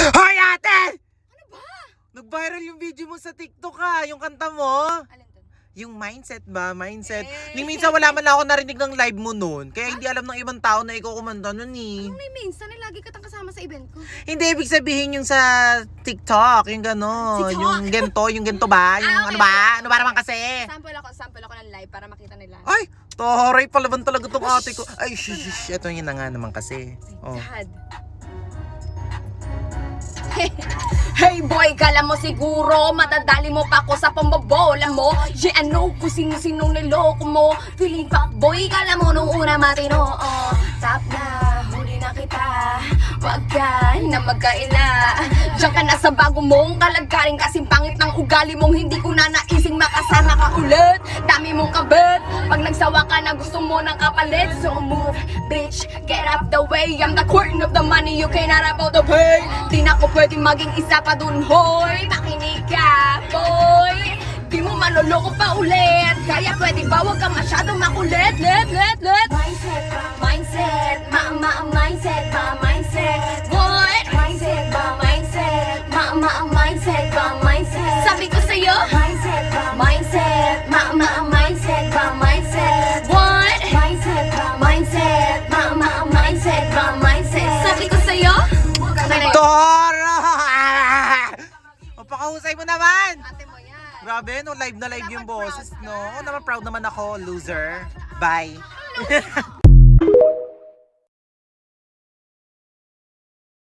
Hoy ate! Ano ba? Nag-viral yung video mo sa TikTok ha, yung kanta mo. Alin dun? Yung mindset ba? Mindset. Eh. Ni minsan wala man lang ako narinig ng live mo noon. Kaya hindi alam ng ibang tao na ikaw kumanta nun eh. Anong minsan eh, lagi katang kasama sa event ko. Hindi ibig sabihin yung sa TikTok, yung gano'n. TikTok? Yung gento ba? Yung okay, ano ba? okay. Ano ba naman kasi? Sample ako ng live para makita nila. Ay! Taray palaban talaga tong ate ko. Ay, shush. Ito yun na nga naman kasi. Oh. God. Hey boy, kala mo siguro madadali mo pa ako sa pambabola mo. Yeah, ano kung sino-sino niloko mo. Feeling fuck boy, kala mo nung una matino. Tap na, huli na kita. Wag ka na magkaila. Diyan ka na sa bago mong kalagkaring kasing pangit ng ugali mong hindi ko na naising makasama ka ulit. Dami mong kabit. Pag nagsawa ka na gusto mo ng kapalit. So move, bitch, get out the way. I'm the queen of the money, you cannot about the pay. Di na ko pwedeng maging isa pa dun, hoy. Makinig ka, boy. Di mo maloloko pa ulit. Kaya pwede ba wag ka masyadong makulit. Let mindset, mindset, mindset, mindset. What? Mindset, mindset, mindset, mindset. Sabi ko sa'yo, mindset, mindset, mindset, mindset. What? Mindset, mindset, mindset, mindset. Sabi ko sa'yo, Tora! Mapakahusay mo naman! ate mo yan. Grabe, no? Live na live yung boses, no? Oo naman, proud naman ako, loser. Bye!